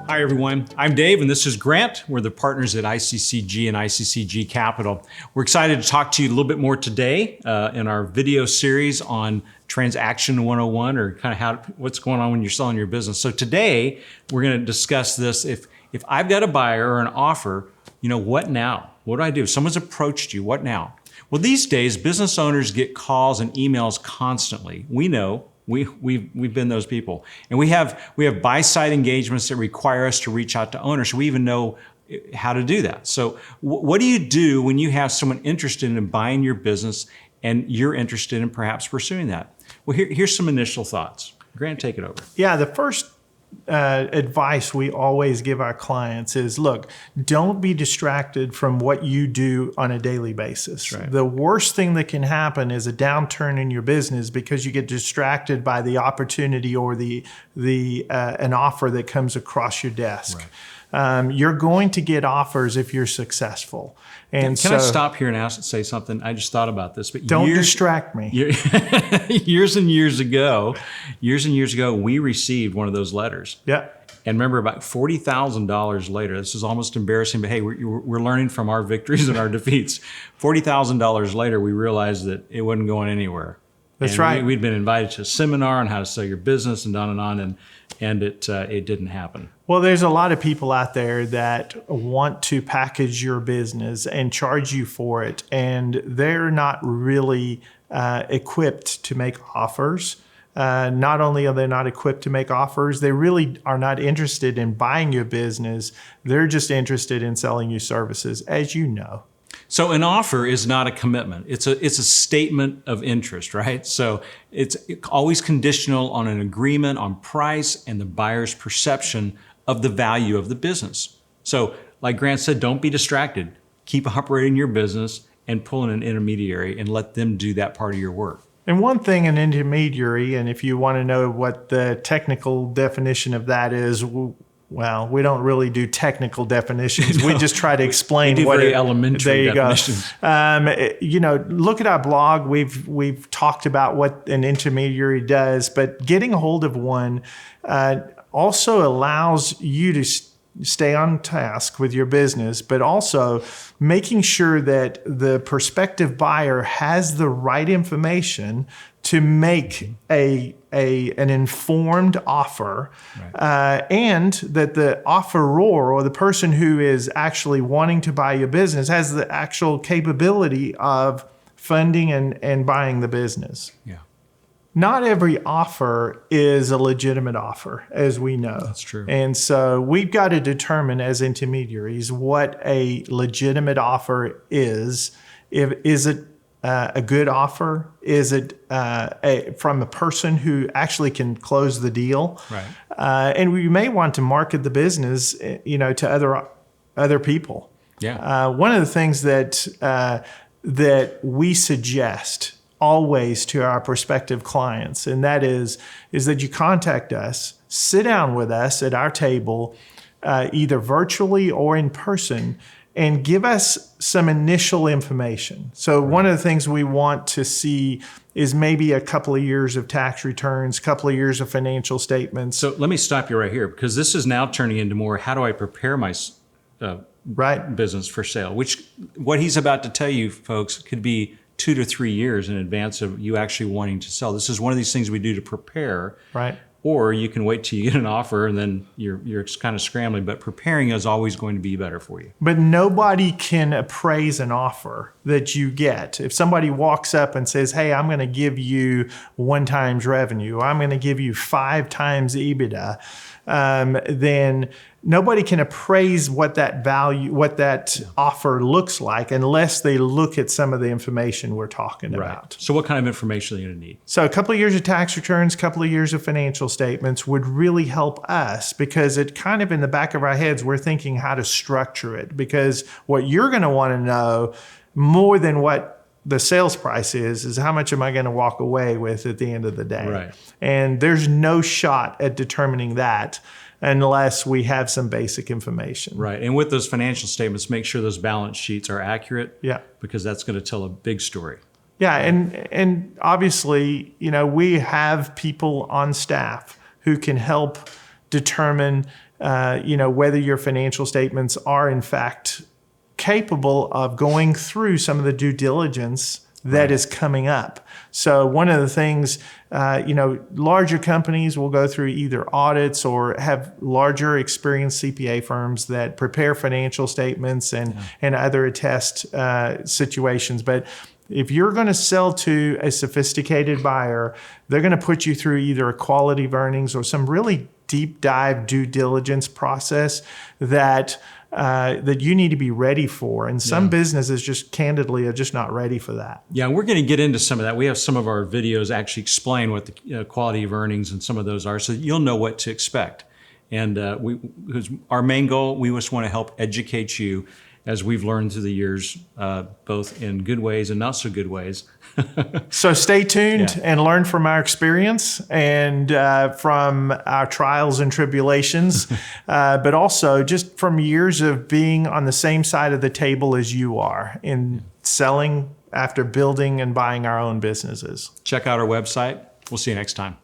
Hi, everyone. I'm Dave, and this is Grant. We're the partners at ICCG and ICCG Capital. We're excited to talk to you a little bit more today in our video series on Transaction 101, or kind of what's going on when you're selling your business. So today, we're going to discuss this. If I've got a buyer or an offer, what now? What do I do? If someone's approached you, what now? Well, these days, business owners get calls and emails constantly. We know. We've been those people. And we have buy-side engagements that require us to reach out to owners. So we even know how to do that. So what do you do when you have someone interested in buying your business and you're interested in perhaps pursuing that? Well, here's some initial thoughts. Grant, take it over. Yeah, the first advice we always give our clients is, look, don't be distracted from what you do on a daily basis. Right. The worst thing that can happen is a downturn in your business because you get distracted by the opportunity or an offer that comes across your desk. Right. You're going to get offers if you're successful. And Can I stop here and say something? I just thought about this. But don't distract me. Years and years ago, we received one of those letters. Yeah. And remember, about $40,000 later, this is almost embarrassing, but hey, we're learning from our victories and our defeats. $40,000 later, we realized that it wasn't going anywhere. That's right. We'd been invited to a seminar on how to sell your business and on, and it didn't happen. Well, there's a lot of people out there that want to package your business and charge you for it, and they're not really equipped to make offers. Not only are they not equipped to make offers, they really are not interested in buying your business. They're just interested in selling you services, as you know. So an offer is not a commitment. It's a statement of interest, right? So it's always conditional on an agreement on price and the buyer's perception of the value of the business. So like Grant said, don't be distracted. Keep operating your business and pull in an intermediary and let them do that part of your work. And one thing, an intermediary, and if you want to know what the technical definition of that is, well, we don't really do technical definitions. No, we just try to explain what very elementary definitions. Look at our blog. We've talked about what an intermediary does, but getting a hold of one also allows you to stay on task with your business, but also making sure that the prospective buyer has the right information to make an informed offer, right. And that the offeror or the person who is actually wanting to buy your business has the actual capability of funding and buying the business. Yeah. Not every offer is a legitimate offer, as we know. That's true. And so we've got to determine as intermediaries what a legitimate offer is. Is it a good offer? Is it from a person who actually can close the deal? Right. And we may want to market the business, to other people. Yeah. One of the things that we suggest always to our prospective clients, and that is that you contact us, sit down with us at our table, either virtually or in person, and give us some initial information. So one of the things we want to see is maybe a couple of years of tax returns, a couple of years of financial statements. So let me stop you right here, because this is now turning into more, how do I prepare my business for sale? Which, what he's about to tell you, folks, could be 2 to 3 years in advance of you actually wanting to sell. This is one of these things we do to prepare. Right. Or you can wait till you get an offer and then you're kind of scrambling, but preparing is always going to be better for you. But nobody can appraise an offer that you get. If somebody walks up and says, hey, I'm going to give you 1 times revenue, or I'm going to give you 5 times EBITDA, then nobody can appraise what that offer looks like unless they look at some of the information we're talking about. So what kind of information are you going to need? So a couple of years of tax returns, a couple of years of financial statements would really help us, because it kind of in the back of our heads, we're thinking how to structure it, because what you're going to want to know more than what the sales price is how much am I going to walk away with at the end of the day? Right. And there's no shot at determining that unless we have some basic information. Right. And with those financial statements, make sure those balance sheets are accurate. Yeah. Because that's going to tell a big story. Yeah. And obviously, we have people on staff who can help determine whether your financial statements are in fact capable of going through some of the due diligence that is coming up. So one of the things, larger companies will go through either audits or have larger experienced CPA firms that prepare financial statements and other attest situations. But if you're going to sell to a sophisticated buyer, they're going to put you through either a quality of earnings or some really deep dive due diligence process that you need to be ready for. And some businesses just candidly are just not ready for that. Yeah, we're going to get into some of that. We have some of our videos actually explain what the quality of earnings and some of those are, so that you'll know what to expect. And our main goal, we just want to help educate you as we've learned through the years, both in good ways and not so good ways. So stay tuned and learn from our experience and from our trials and tribulations, but also just from years of being on the same side of the table as you are in selling after building and buying our own businesses. Check out our website. We'll see you next time.